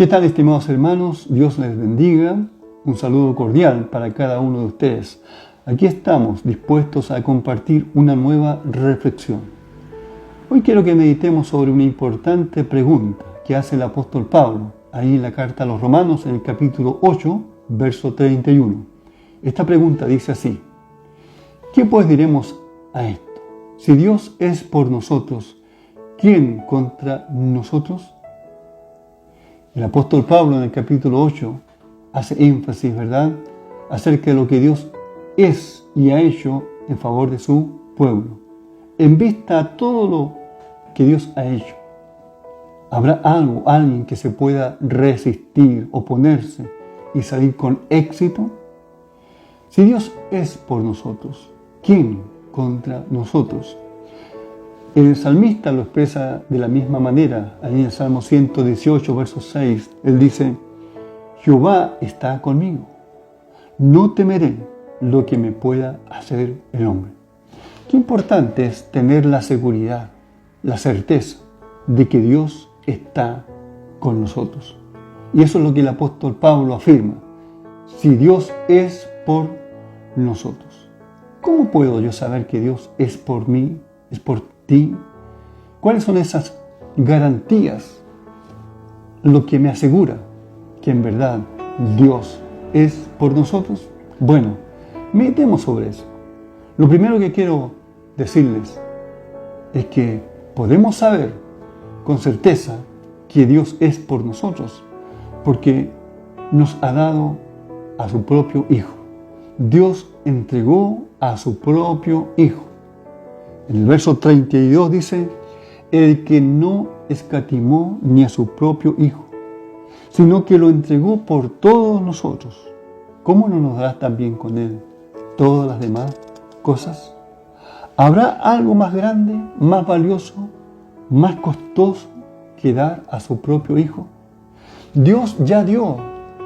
¿Qué tal, estimados hermanos? Dios les bendiga. Un saludo cordial para cada uno de ustedes. Aquí estamos dispuestos a compartir una nueva reflexión. Hoy quiero que meditemos sobre una importante pregunta que hace el apóstol Pablo, ahí en la carta a los Romanos, en el capítulo 8, verso 31. Esta pregunta dice así: ¿qué pues diremos a esto? Si Dios es por nosotros, ¿quién contra nosotros? El apóstol Pablo en el capítulo 8 hace énfasis, ¿verdad?, acerca de lo que Dios es y ha hecho en favor de su pueblo. En vista a todo lo que Dios ha hecho, ¿habrá alguien que se pueda resistir, oponerse y salir con éxito? Si Dios es por nosotros, ¿quién contra nosotros? El salmista lo expresa de la misma manera, ahí en el Salmo 118, verso 6. Él dice: Jehová está conmigo, no temeré lo que me pueda hacer el hombre. Qué importante es tener la seguridad, la certeza de que Dios está con nosotros. Y eso es lo que el apóstol Pablo afirma: si Dios es por nosotros. ¿Cómo puedo yo saber que Dios es por mí, es por ti? ¿Cuáles son esas garantías? Lo que me asegura que en verdad Dios es por nosotros. Bueno, meditemos sobre eso. Lo primero que quiero decirles es que podemos saber con certeza que Dios es por nosotros porque nos ha dado a su propio Hijo. Dios entregó a su propio Hijo. En el verso 32 dice: el que no escatimó ni a su propio Hijo, sino que lo entregó por todos nosotros, ¿cómo no nos dará también con Él todas las demás cosas? ¿Habrá algo más grande, más valioso, más costoso que dar a su propio Hijo? Dios ya dio,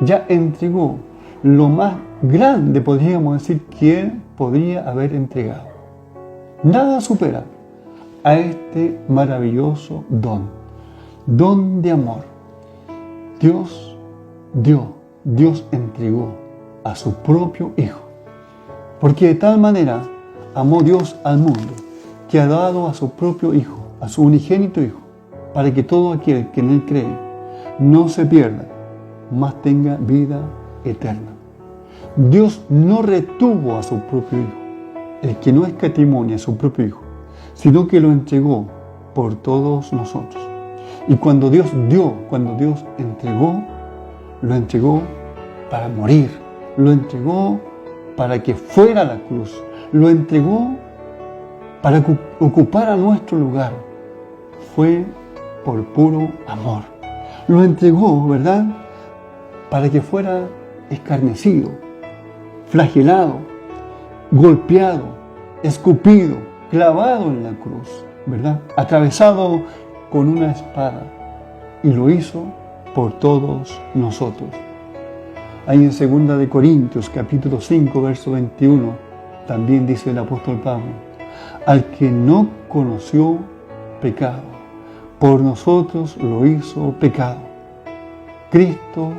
ya entregó lo más grande, podríamos decir, que Él podría haber entregado. Nada supera a este maravilloso don de amor. Dios dio, Dios entregó a su propio Hijo. Porque de tal manera amó Dios al mundo, que ha dado a su propio Hijo, a su unigénito Hijo, para que todo aquel que en Él cree no se pierda, mas tenga vida eterna. Dios no retuvo a su propio Hijo, el que no escatimó ni a su propio Hijo, sino que lo entregó por todos nosotros. Y cuando Dios dio, cuando Dios entregó, lo entregó para morir, lo entregó para que fuera a la cruz, lo entregó para que ocupara nuestro lugar. Fue por puro amor. Lo entregó, ¿verdad?, para que fuera escarnecido, flagelado, golpeado, escupido, clavado en la cruz, ¿verdad?, atravesado con una espada, y lo hizo por todos nosotros. Ahí en 2 de Corintios, capítulo 5, verso 21, también dice el apóstol Pablo: al que no conoció pecado, por nosotros lo hizo pecado. Cristo,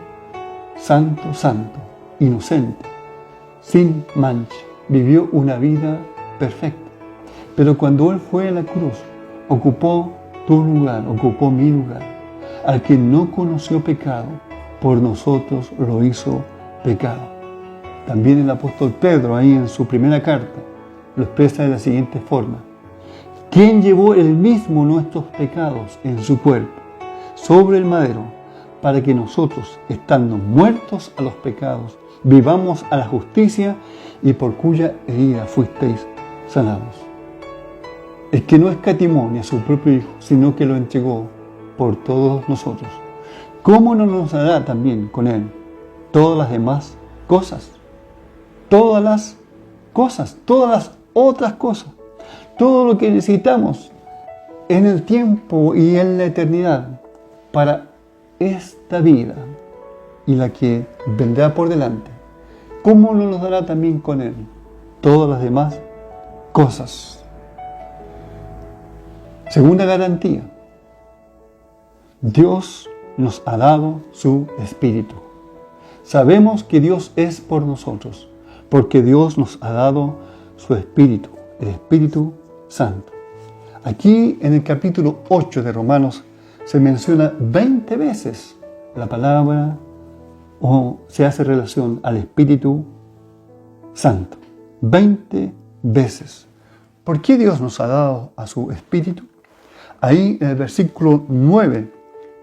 santo, inocente, sin mancha, vivió una vida perfecta. Pero cuando Él fue a la cruz, ocupó tu lugar, ocupó mi lugar. Al que no conoció pecado, por nosotros lo hizo pecado. También el apóstol Pedro, ahí en su primera carta, lo expresa de la siguiente forma: ¿quién llevó él mismo nuestros pecados en su cuerpo sobre el madero, para que nosotros, estando muertos a los pecados, vivamos a la justicia, y por cuya herida fuisteis sanados? El que no escatimó ni a su propio Hijo, sino que lo entregó por todos nosotros, ¿cómo no nos dará también con Él todas las demás cosas? Todas las cosas, todas las otras cosas, todo lo que necesitamos en el tiempo y en la eternidad para esta vida y la que vendrá por delante. ¿Cómo no nos dará también con Él todas las demás cosas? Segunda garantía: Dios nos ha dado su Espíritu. Sabemos que Dios es por nosotros, porque Dios nos ha dado su Espíritu, el Espíritu Santo. Aquí en el capítulo 8 de Romanos se menciona 20 veces la palabra o se hace relación al Espíritu Santo. 20 veces. ¿Por qué Dios nos ha dado a su Espíritu? Ahí en el versículo 9,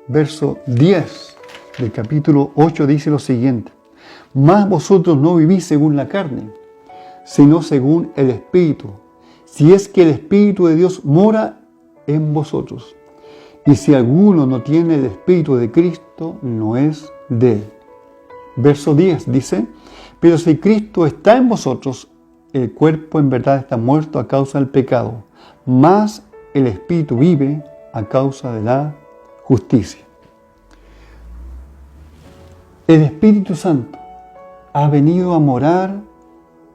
verso 10 del capítulo 8 dice lo siguiente: mas vosotros no vivís según la carne, sino según el Espíritu, si es que el Espíritu de Dios mora en vosotros. Y si alguno no tiene el Espíritu de Cristo, no es de él. Verso 10 dice: pero si Cristo está en vosotros, el cuerpo en verdad está muerto a causa del pecado, mas el Espíritu vive a causa de la justicia. El Espíritu Santo ha venido a morar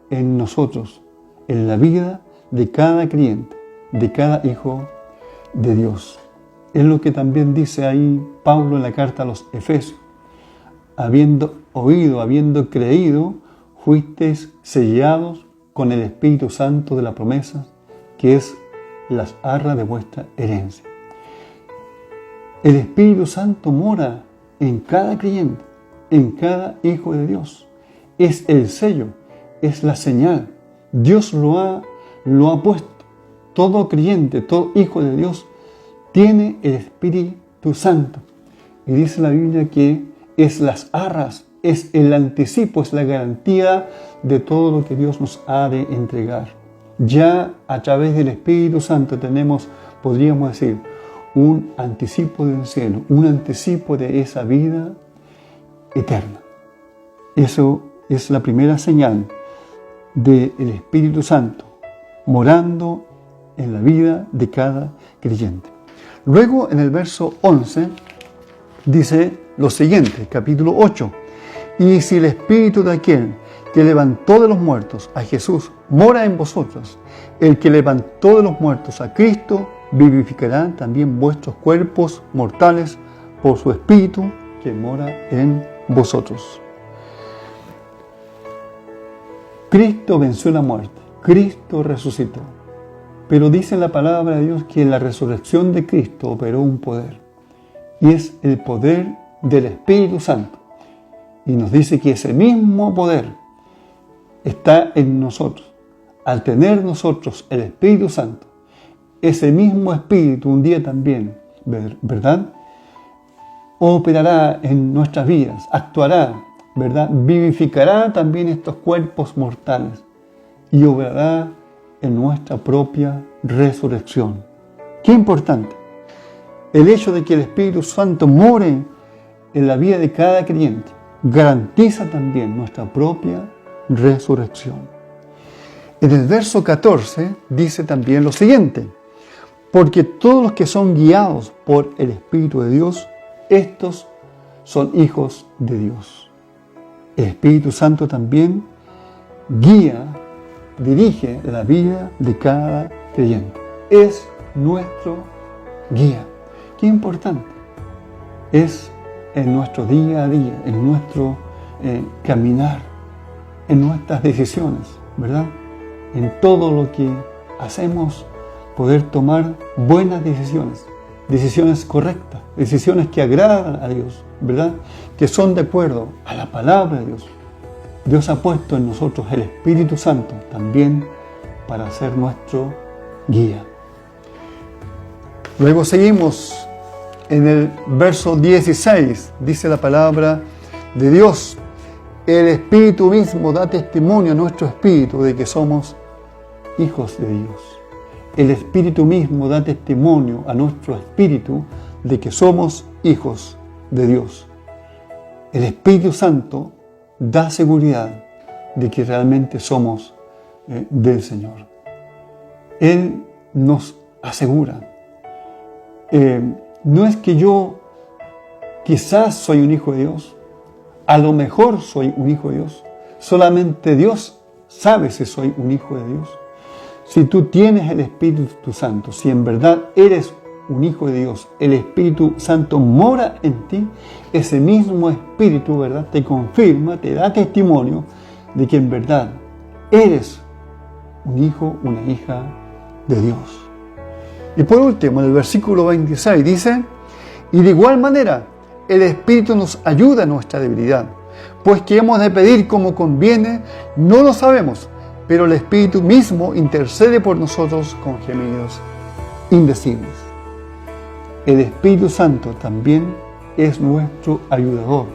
en nosotros, en la vida de cada creyente, de cada hijo de Dios. Es lo que también dice ahí Pablo en la carta a los Efesios. Habiendo oído, habiendo creído, fuisteis sellados con el Espíritu Santo de la promesa, que es las arras de vuestra herencia. El Espíritu Santo mora en cada creyente, en cada hijo de Dios. Es el sello, es la señal. Dios lo ha puesto. Todo creyente, todo hijo de Dios tiene el Espíritu Santo. Y dice la Biblia que es las arras, es el anticipo, es la garantía de todo lo que Dios nos ha de entregar. Ya a través del Espíritu Santo tenemos, podríamos decir, un anticipo del cielo, un anticipo de esa vida eterna. Eso es la primera señal del Espíritu Santo morando en la vida de cada creyente. Luego en el verso 11 dice lo siguiente, capítulo 8: y si el Espíritu de aquel que levantó de los muertos a Jesús mora en vosotros, el que levantó de los muertos a Cristo vivificará también vuestros cuerpos mortales por su Espíritu que mora en vosotros. Cristo venció la muerte, Cristo resucitó. Pero dice la palabra de Dios que en la resurrección de Cristo operó un poder, y es el poder del Espíritu Santo. Y nos dice que ese mismo poder está en nosotros. Al tener nosotros el Espíritu Santo, ese mismo Espíritu un día también, ¿verdad?, operará en nuestras vidas, actuará, ¿verdad?, vivificará también estos cuerpos mortales y obrará en nuestra propia resurrección. Qué importante. El hecho de que el Espíritu Santo more en la vida de cada creyente garantiza también nuestra propia resurrección. En el verso 14 dice también lo siguiente: porque todos los que son guiados por el Espíritu de Dios, estos son hijos de Dios. El Espíritu Santo también guía, dirige la vida de cada creyente. Es nuestro guía. Qué importante. Es en nuestro día a día, en nuestro caminar, en nuestras decisiones, ¿verdad? En todo lo que hacemos, poder tomar buenas decisiones, decisiones correctas, decisiones que agradan a Dios, ¿verdad? Que son de acuerdo a la palabra de Dios. Dios ha puesto en nosotros el Espíritu Santo también para ser nuestro guía. Luego seguimos en el verso 16, dice la palabra de Dios: el Espíritu mismo da testimonio a nuestro espíritu de que somos hijos de Dios. El Espíritu mismo da testimonio a nuestro espíritu de que somos hijos de Dios. El Espíritu Santo da seguridad de que realmente somos del Señor. Él nos asegura. No es que yo quizás soy un hijo de Dios, a lo mejor soy un hijo de Dios. Solamente Dios sabe si soy un hijo de Dios. Si tú tienes el Espíritu Santo, si en verdad eres un hijo de Dios, el Espíritu Santo mora en ti, ese mismo Espíritu, ¿verdad?, te confirma, te da testimonio de que en verdad eres un hijo, una hija de Dios. Y por último, en el versículo 26 dice: y de igual manera, el Espíritu nos ayuda en nuestra debilidad, pues que hemos de pedir como conviene, no lo sabemos, pero el Espíritu mismo intercede por nosotros con gemidos indecibles. El Espíritu Santo también es nuestro ayudador,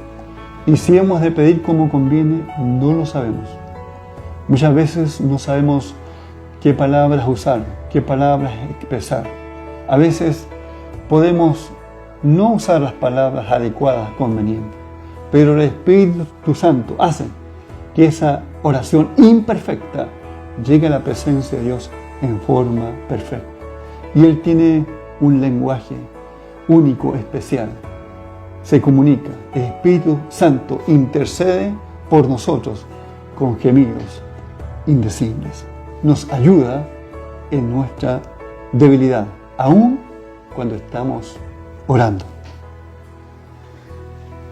y si hemos de pedir como conviene, no lo sabemos. Muchas veces no sabemos qué palabras usar, qué palabras expresar. A veces podemos no usar las palabras adecuadas, convenientes, pero el Espíritu Santo hace que esa oración imperfecta llegue a la presencia de Dios en forma perfecta. Y Él tiene un lenguaje único, especial. Se comunica. El Espíritu Santo intercede por nosotros con gemidos indecibles. Nos ayuda en nuestra debilidad, aun cuando estamos orando.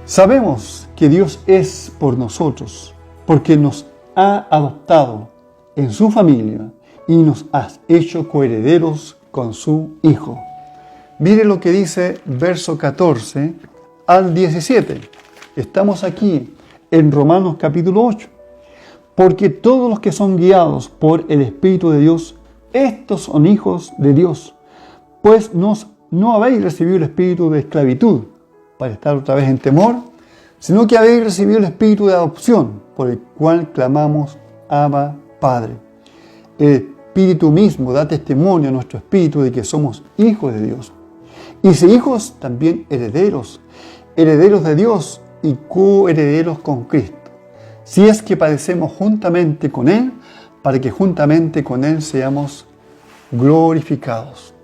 Sabemos que Dios es por nosotros, porque nos ha adoptado en su familia y nos ha hecho coherederos con su Hijo. Mire lo que dice verso 14 al 17. Estamos aquí en Romanos capítulo 8. Porque todos los que son guiados por el Espíritu de Dios, estos son hijos de Dios. Pues no habéis recibido el espíritu de esclavitud para estar otra vez en temor, sino que habéis recibido el espíritu de adopción, por el cual clamamos: Abba, Padre. El Espíritu mismo da testimonio a nuestro espíritu de que somos hijos de Dios. Y si hijos, también herederos, herederos de Dios y coherederos con Cristo. Si es que padecemos juntamente con Él, para que juntamente con Él seamos glorificados.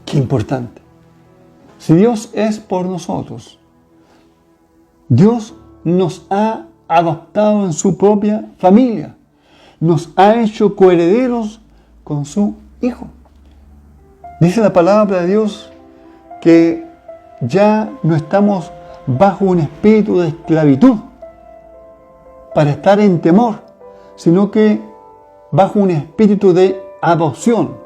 Qué importante. Si Dios es por nosotros, Dios nos ha adoptado en su propia familia, nos ha hecho coherederos con su Hijo. Dice la palabra de Dios que ya no estamos bajo un espíritu de esclavitud para estar en temor, sino que bajo un espíritu de adopción.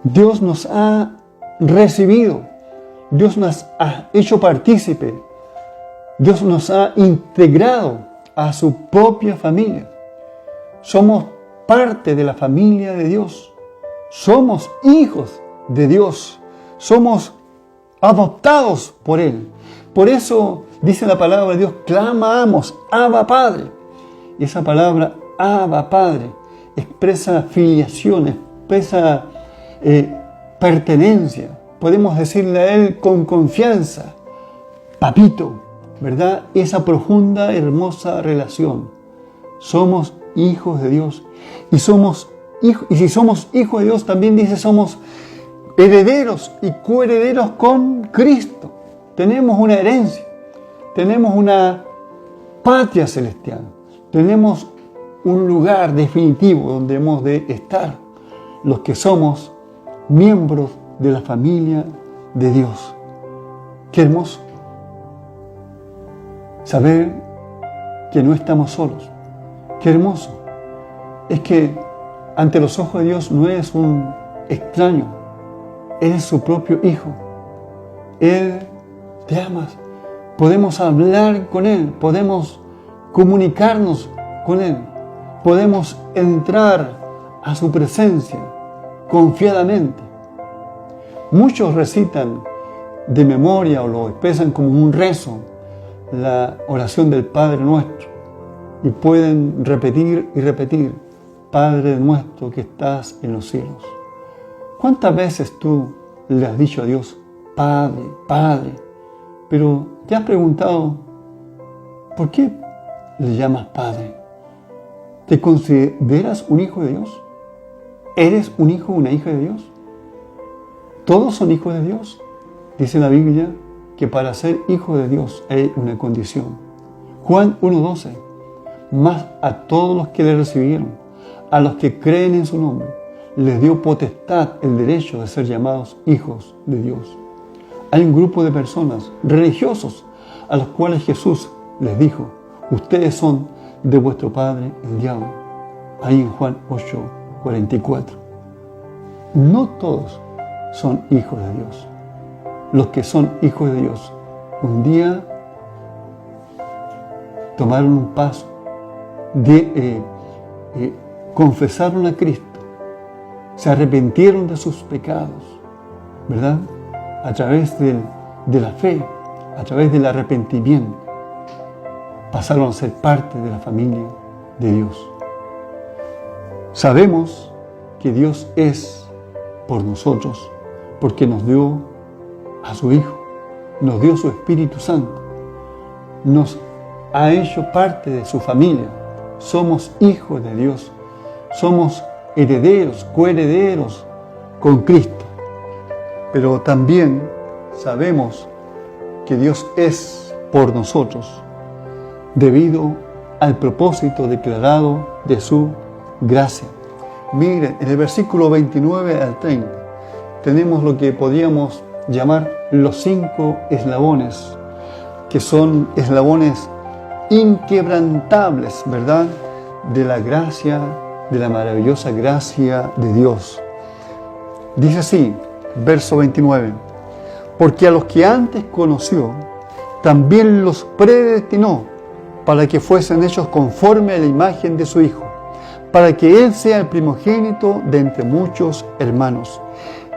Dios nos ha recibido, Dios nos ha hecho partícipe, Dios nos ha integrado a su propia familia. Somos parte de la familia de Dios, somos hijos de Dios, somos adoptados por Él. Por eso dice la palabra de Dios: clamamos, Abba, Padre. Y esa palabra, Abba, Padre, expresa filiación, expresa pertenencia. Podemos decirle a Él con confianza: Papito, ¿verdad? Esa profunda, hermosa relación. Somos hijos de Dios. Y si somos hijos de Dios, también dice, somos herederos y coherederos con Cristo. Tenemos una herencia, tenemos una patria celestial, tenemos un lugar definitivo donde hemos de estar los que somos miembros de la familia de Dios. Qué hermoso saber que no estamos solos. Qué hermoso es que ante los ojos de Dios no eres un extraño, eres su propio Hijo. Él te ama. Podemos hablar con Él, podemos comunicarnos con Él, podemos entrar a su presencia confiadamente. Muchos recitan de memoria o lo expresan como un rezo la oración del Padre Nuestro y pueden repetir y repetir: Padre nuestro que estás en los cielos. ¿Cuántas veces tú le has dicho a Dios: Padre, Padre? Pero ¿te has preguntado por qué le llamas Padre? ¿Te consideras un hijo de Dios? ¿Eres un hijo o una hija de Dios? ¿Todos son hijos de Dios? Dice la Biblia que para ser hijo de Dios hay una condición. Juan 1:12: mas a todos los que le recibieron, a los que creen en su nombre, les dio potestad, el derecho de ser llamados hijos de Dios. Hay un grupo de personas religiosos a los cuales Jesús les dijo: ustedes son de vuestro padre el diablo. Ahí en Juan 8:44. No todos son hijos de Dios. Los que son hijos de Dios un día tomaron un paso, confesaron a Cristo, se arrepintieron de sus pecados, ¿verdad? A través de la fe, a través del arrepentimiento, pasaron a ser parte de la familia de Dios. Sabemos que Dios es por nosotros, porque nos dio a su Hijo, nos dio su Espíritu Santo, nos ha hecho parte de su familia. Somos hijos de Dios, somos herederos, coherederos con Cristo. Pero también sabemos que Dios es por nosotros debido al propósito declarado de su gracia. Miren, en el versículo 29 al 30 tenemos lo que podríamos llamar los 5 eslabones, que son eslabones inquebrantables, ¿verdad?, de la gracia, de la maravillosa gracia de Dios. Dice así, verso 29: porque a los que antes conoció, también los predestinó para que fuesen hechos conforme a la imagen de su Hijo, para que Él sea el primogénito de entre muchos hermanos.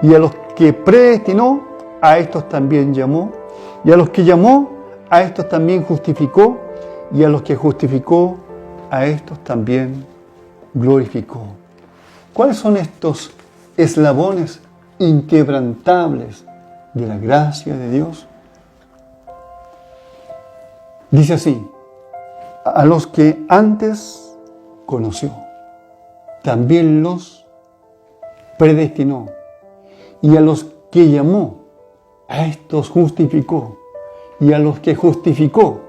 Y a los que predestinó, a estos también llamó, y a los que llamó, a estos también justificó, y a los que justificó, a estos también glorificó. ¿Cuáles son estos eslabones inquebrantables de la gracia de Dios? Dice así: a los que antes conoció, también los predestinó, y a los que llamó, a estos justificó, y a los que justificó,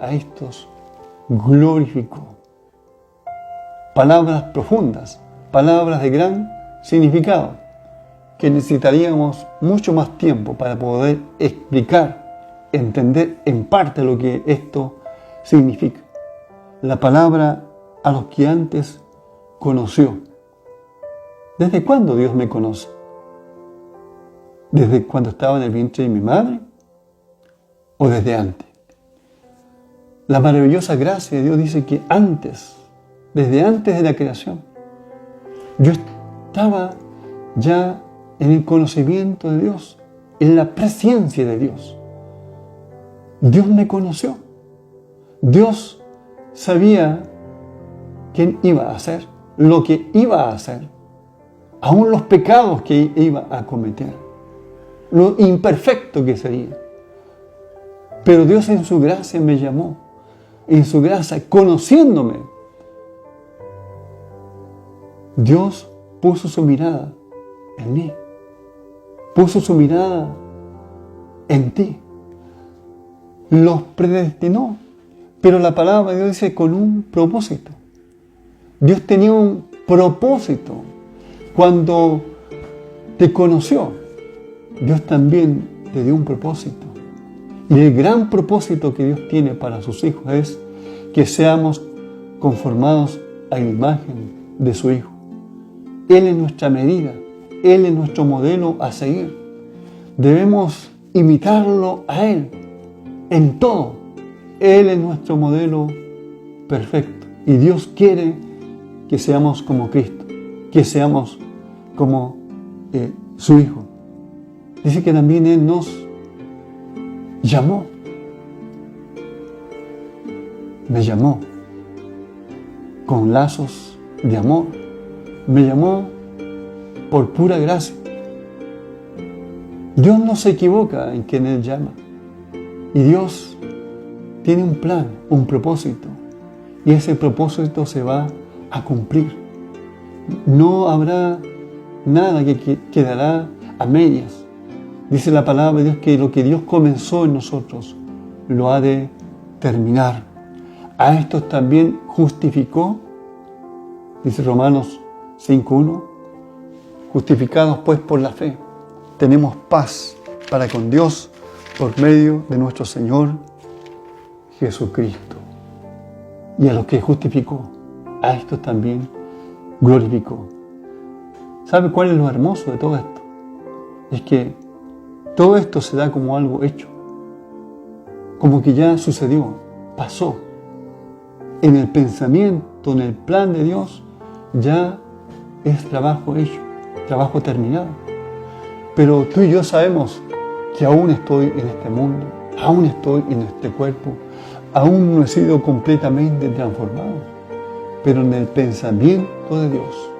a estos glorificó. Palabras profundas, palabras de gran significado, que necesitaríamos mucho más tiempo para poder explicar, entender en parte lo que esto significa. La palabra a los que antes conoció. ¿Desde cuándo Dios me conoce? ¿Desde cuando estaba en el vientre de mi madre? ¿O desde antes? La maravillosa gracia de Dios dice que antes, desde antes de la creación, yo estaba ya en el conocimiento de Dios, en la presencia de Dios. Dios me conoció. Dios sabía quién iba a ser, lo que iba a hacer, aún los pecados que iba a cometer, lo imperfecto que sería. Pero Dios en su gracia me llamó, en su gracia, conociéndome. Dios puso su mirada en mí, puso su mirada en ti, los predestinó. Pero la palabra de Dios dice con un propósito. Dios tenía un propósito. Cuando te conoció, Dios también te dio un propósito. Y el gran propósito que Dios tiene para sus hijos es que seamos conformados a la imagen de su Hijo. Él es nuestra medida, Él es nuestro modelo a seguir. Debemos imitarlo a Él en todo. Él es nuestro modelo perfecto. Y Dios quiere que seamos como Cristo, que seamos como su Hijo. Dice que también Él nos llamó. Me llamó con lazos de amor. Me llamó por pura gracia. Dios no se equivoca en quien Él llama. Y Dios tiene un plan, un propósito. Y ese propósito se va a cumplir. No habrá nada que quedará a medias. Dice la palabra de Dios que lo que Dios comenzó en nosotros lo ha de terminar. A estos también justificó, dice Romanos 5:1, Justificados pues por la fe, tenemos paz para con Dios por medio de nuestro Señor Jesucristo. Y a los que justificó, a estos también glorificó. ¿Sabe cuál es lo hermoso de todo esto? Es que todo esto se da como algo hecho, como que ya sucedió, pasó. En el pensamiento, en el plan de Dios, ya es trabajo hecho, trabajo terminado. Pero tú y yo sabemos que aún estoy en este mundo, aún estoy en este cuerpo, aún no he sido completamente transformado. Pero en el pensamiento de Dios,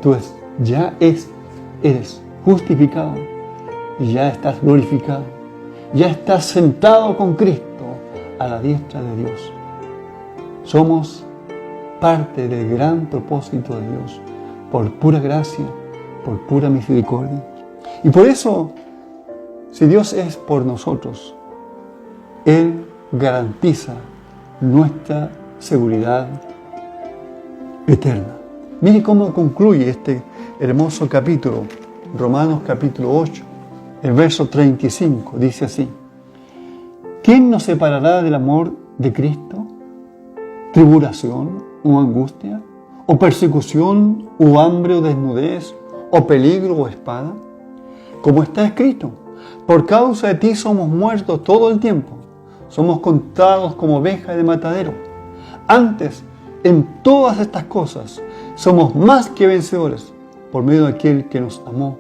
tú ya eres justificado y ya estás glorificado, ya estás sentado con Cristo a la diestra de Dios. Somos parte del gran propósito de Dios, por pura gracia, por pura misericordia. Y por eso, si Dios es por nosotros, Él garantiza nuestra seguridad eterna. Mire cómo concluye este hermoso capítulo, Romanos capítulo 8, el verso 35, dice así: ¿Quién nos separará del amor de Cristo? ¿Tribulación o angustia? ¿O persecución o hambre o desnudez? ¿O peligro o espada? Como está escrito: por causa de ti somos muertos todo el tiempo, somos contados como ovejas de matadero. Antes, en todas estas cosas, somos más que vencedores por medio de aquel que nos amó.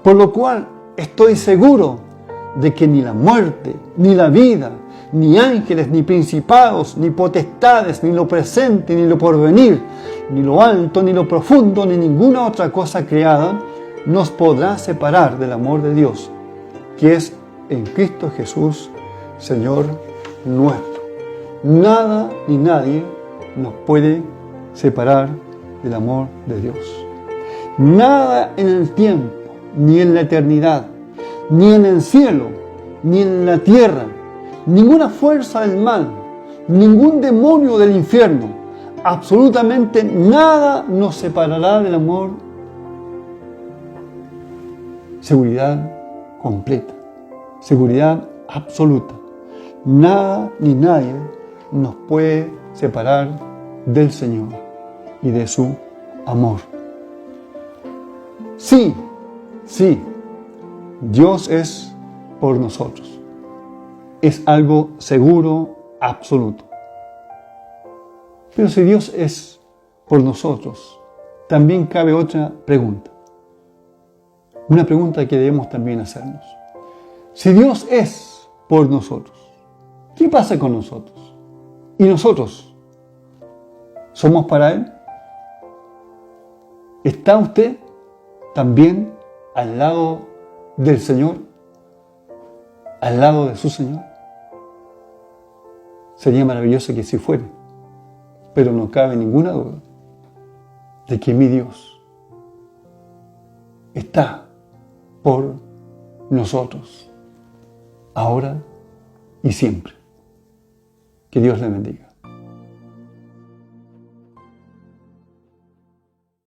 Por lo cual estoy seguro de que ni la muerte, ni la vida, ni ángeles, ni principados, ni potestades, ni lo presente, ni lo porvenir, ni lo alto, ni lo profundo, ni ninguna otra cosa creada nos podrá separar del amor de Dios, que es en Cristo Jesús, Señor nuestro. Nada ni nadie nos puede separar del amor de Dios. Nada en el tiempo, ni en la eternidad, ni en el cielo, ni en la tierra, ninguna fuerza del mal, ningún demonio del infierno, absolutamente nada nos separará del amor. Seguridad completa, seguridad absoluta. Nada ni nadie nos puede separar del Señor y de su amor. Sí, Dios es por nosotros. Es algo seguro, absoluto. Pero si Dios es por nosotros, también cabe otra pregunta. Una pregunta que debemos también hacernos. Si Dios es por nosotros, ¿qué pasa con nosotros? ¿Y nosotros? ¿Somos para Él? ¿Está usted también al lado del Señor? ¿Al lado de su Señor? Sería maravilloso que así fuera, pero no cabe ninguna duda de que mi Dios está por nosotros, ahora y siempre. Que Dios le bendiga.